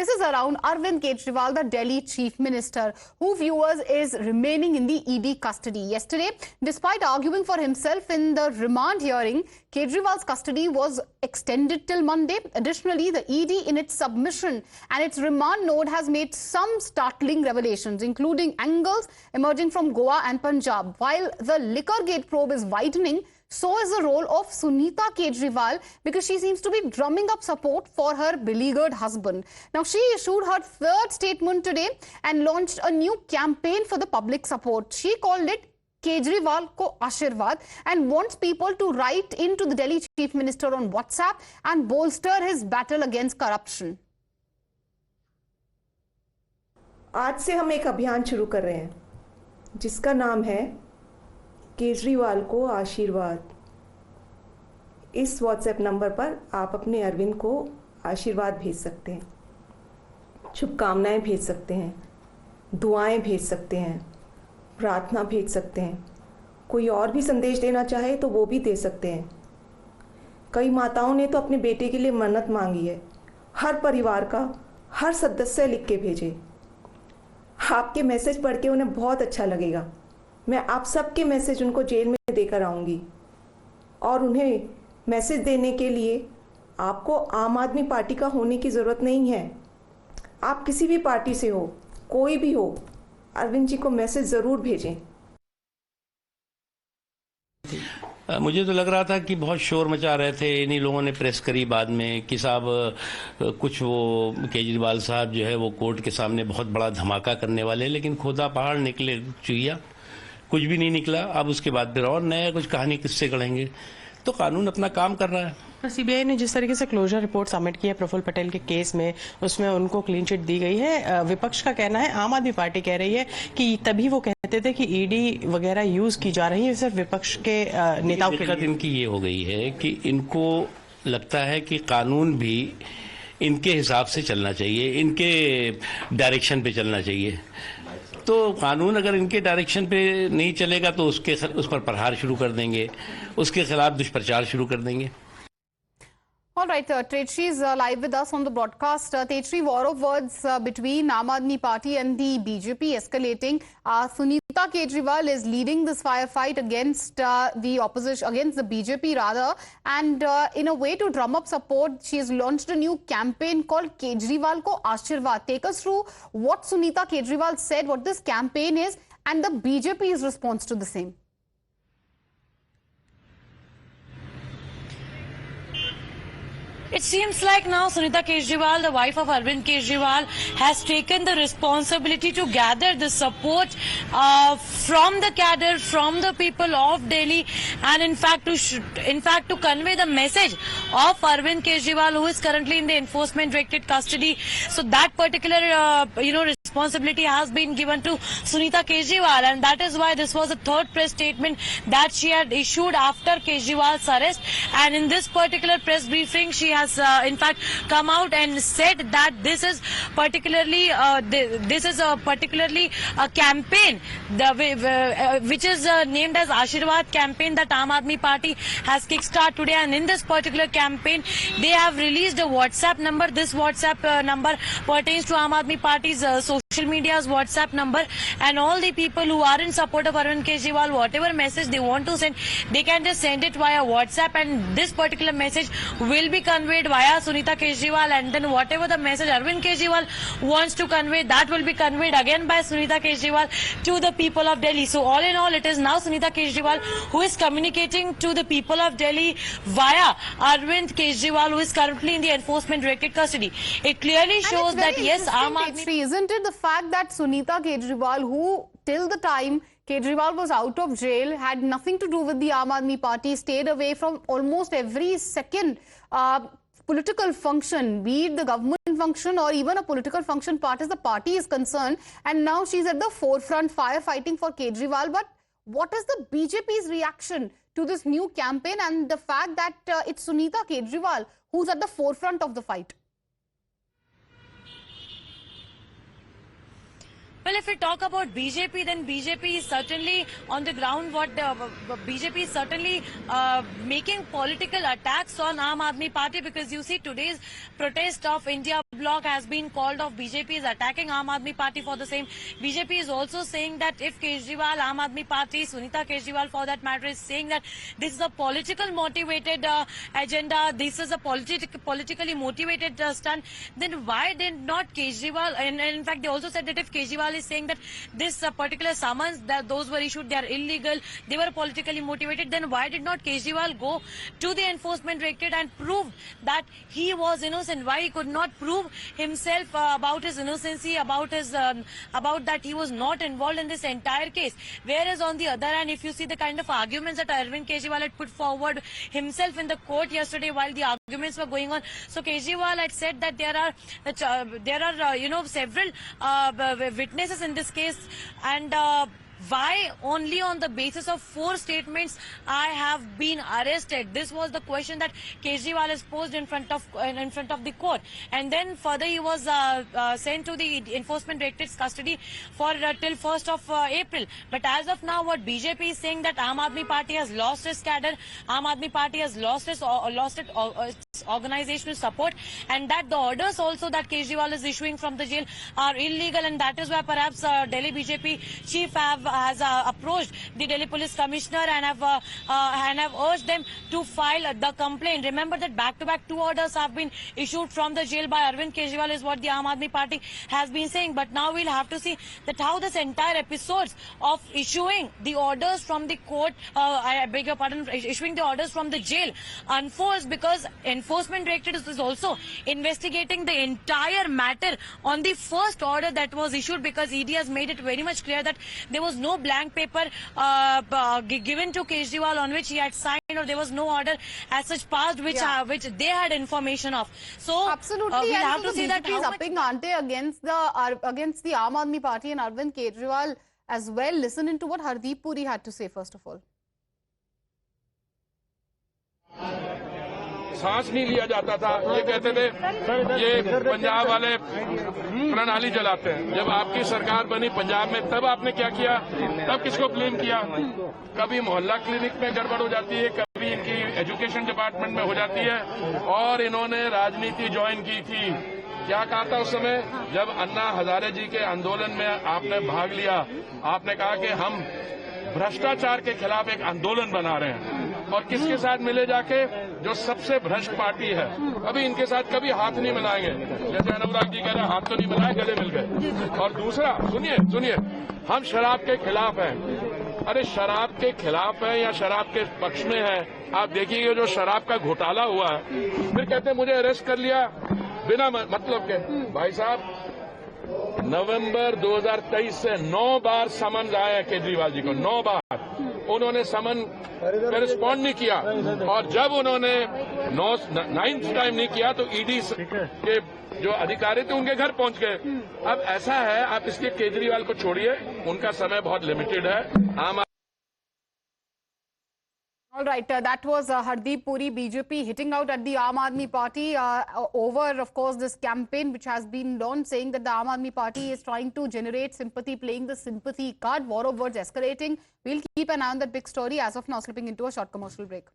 This is around Arvind Kejriwal, the Delhi Chief Minister, who viewers is remaining in the ED custody. Yesterday, despite arguing for himself in the remand hearing, Kejriwal's custody was extended till Monday. Additionally, the ED in its submission and its remand note has made some startling revelations, including angles emerging from Goa and Punjab. While the liquor gate probe is widening, so is the role of Sunita Kejriwal, because she seems to be drumming up support for her beleaguered husband. Now, she issued her third statement today and launched a new campaign for the public support. She called it Kejriwal Ko Ashirwad and wants people to write into the Delhi Chief Minister on WhatsApp and bolster his battle against corruption. आज से हम एक अभियान शुरू कर रहे हैं जिसका नाम है केजरीवाल को आशीर्वाद। इस व्हाट्सएप नंबर पर आप अपने अरविंद को आशीर्वाद भेज सकते हैं, शुभकामनाएं भेज सकते हैं, दुआएं भेज सकते हैं, प्रार्थना भेज सकते हैं। कोई और भी संदेश देना चाहे तो वो भी दे सकते हैं। कई माताओं ने तो अपने बेटे के लिए मन्नत मांगी है। हर परिवार का हर सदस्य लिख के भेजे। आपके मैसेज पढ़ के उन्हें बहुत अच्छा लगेगा। मैं आप सबके मैसेज उनको जेल में देकर आऊँगी और उन्हें मैसेज देने के लिए आपको आम आदमी पार्टी का होने की ज़रूरत नहीं है। आप किसी भी पार्टी से हो, कोई भी हो, अरविंद जी को मैसेज ज़रूर भेजें। मुझे तो लग रहा था कि बहुत शोर मचा रहे थे, इन्हीं लोगों ने प्रेस करी बाद में कि साहब कुछ वो केजरीवाल साहब जो है वो कोर्ट के सामने बहुत बड़ा धमाका करने वाले, लेकिन खुदा पहाड़ निकले चुहिया, कुछ भी नहीं निकला। अब उसके बाद फिर और नया कुछ कहानी किससे गढ़ेंगे। तो कानून अपना काम कर रहा है। सीबीआई ने जिस तरीके से क्लोजर रिपोर्ट सबमिट की है प्रफुल्ल पटेल के केस में, उसमें उनको क्लीन चिट दी गई है। विपक्ष का कहना है, आम आदमी पार्टी कह रही है कि तभी वो कहते थे कि ईडी वगैरह यूज की जा रही है सिर्फ विपक्ष के नेताओं के लिए। इनकी ये हो गई है कि इनको लगता है कि कानून भी इनके हिसाब से चलना चाहिए, इनके डायरेक्शन पे चलना चाहिए। तो कानून अगर इनके डायरेक्शन पे नहीं चलेगा तो उस पर प्रहार शुरू कर देंगे, उसके खिलाफ दुष्प्रचार शुरू कर देंगे। All right, Tetri is live with us on the broadcast. Tetri, war of words between Aam Aadmi Party and the BJP escalating. Sunita Kejriwal is leading this firefight against the opposition, against the BJP rather. And in a way to drum up support, she has launched a new campaign called Kejriwal Ko Ashirwad. Take us through what Sunita Kejriwal said, what this campaign is, and the BJP's response to the same. It seems like now Sunita Kejriwal, the wife of Arvind Kejriwal, has taken the responsibility to gather the support from the cadre, from the people of Delhi, and in fact to convey the message of Arvind Kejriwal, who is currently in the enforcement directorate custody. So that particular responsibility has been given to Sunita Kejriwal, and that is why this was the third press statement that she had issued after Kejriwal's arrest. And in this particular press briefing, she has in fact come out and said that this is particularly a campaign which is named as Ashirwad campaign that Aam Aadmi Party has kickstarted today. And in this particular campaign, they have released a WhatsApp number. This WhatsApp number pertains to Aam Aadmi Party's social media's WhatsApp number, and all the people who are in support of Arvind Kejriwal, whatever message they want to send, they can just send it via WhatsApp, and this particular message will be conveyed via Sunita Kejriwal, and then whatever the message Arvind Kejriwal wants to convey, that will be conveyed again by Sunita Kejriwal to the people of Delhi. So all in all, it is now Sunita Kejriwal who is communicating to the people of Delhi via Arvind Kejriwal, who is currently in the enforcement directorate custody. It clearly shows that yes, Aam Aadmi... Isn't it the fact that Sunita Kejriwal, who till the time Kejriwal was out of jail, had nothing to do with the Aam Aadmi Party, stayed away from almost every second political function, be it the government function or even a political function part as the party is concerned, and now she's at the forefront firefighting for Kejriwal. But what is the BJP's reaction to this new campaign and the fact that it's Sunita Kejriwal who's at the forefront of the fight? Well, if we talk about BJP, then BJP is certainly on the ground. BJP is certainly making political attacks on Aam Aadmi Party, because you see today's protest of India Bloc has been called off. BJP is attacking Aam Aadmi Party for the same. BJP is also saying that if Kejriwal, Aam Aadmi Party, Sunita Kejriwal for that matter, is saying that this is a political motivated agenda, this is a politically motivated stunt, then why did not Kejriwal, and in fact they also said that if Kejriwal is saying that this particular summons that those were issued, they are illegal, they were politically motivated, then why did not Kejriwal go to the enforcement directorate and prove that he was innocent? Why he could not prove himself about his innocency, about that he was not involved in this entire case? Whereas on the other hand, if you see the kind of arguments that Arvind Kejriwal had put forward himself in the court yesterday while the arguments were going on, so Kejriwal had said that there are several witnesses in this case, and why only on the basis of 4 statements I have been arrested? This was the question that Kejriwal has posed in front of the court, and then further he was sent to the enforcement directorate's custody for till 1st of April. But as of now, what BJP is saying that Aam Aadmi Party has lost its cadre, Aam Aadmi Party has lost its organizational support, and that the orders also that Kejriwal is issuing from the jail are illegal, and that is why perhaps Delhi BJP chief has approached the Delhi Police Commissioner and have urged them to file the complaint. Remember that back-to-back 2 orders have been issued from the jail by Arvind Kejriwal, is what the Aam Aadmi Party has been saying. But now we'll have to see that how this entire episodes of issuing the orders from the court, I beg your pardon, issuing the orders from the jail unfolds, because enforcement directorate is also investigating the entire matter on the first order that was issued, because ED has made it very much clear that there was no blank paper given to Kejriwal on which he had signed, or there was no order as such passed which they had information of. So absolutely, we'll and have so to see that BJP is upping ante against the Aam Aadmi Party and Arvind Kejriwal as well. Listen into what Hardeep Puri had to say first of all. सांस नहीं लिया जाता था, ये कहते थे ये पंजाब वाले प्रणाली जलाते हैं। जब आपकी सरकार बनी पंजाब में, तब आपने क्या किया? तब किसको ब्लेम किया? कभी मोहल्ला क्लिनिक में गड़बड़ हो जाती है, कभी इनकी एजुकेशन डिपार्टमेंट में हो जाती है, और इन्होंने राजनीति ज्वाइन की थी। क्या कहा था उस समय जब अन्ना हजारे जी के आंदोलन में आपने भाग लिया? आपने कहा कि हम भ्रष्टाचार के खिलाफ एक आंदोलन बना रहे हैं, और किसके साथ मिले जाके? जो सबसे भ्रष्ट पार्टी है। कभी इनके साथ कभी हाथ नहीं मिलाएंगे, जैसे अनुराग जी कह रहे हैं हाथ तो नहीं मिलाए, गले मिल गए। और दूसरा, सुनिए, हम शराब के खिलाफ हैं। अरे शराब के खिलाफ है या शराब के पक्ष में है? आप देखिए जो शराब का घोटाला हुआ है, फिर कहते हैं मुझे अरेस्ट कर लिया बिना मतलब के। भाई साहब, नवंबर 2023 से 9 बार समन आए हैं केजरीवाल जी को, 9 बार उन्होंने समन पे रिस्पॉन्ड नहीं किया, और जब उन्होंने 9th टाइम नहीं किया तो ईडी के जो अधिकारी थे उनके घर पहुंच गए। अब ऐसा है, आप इसके केजरीवाल को छोड़िए, उनका समय बहुत लिमिटेड है। All right, that was Hardeep Puri, BJP hitting out at the Aam Aadmi Party over, of course, this campaign which has been launched, saying that the Aam Aadmi Party is trying to generate sympathy, playing the sympathy card. War of words escalating. We'll keep an eye on that big story. As of now, slipping into a short commercial break.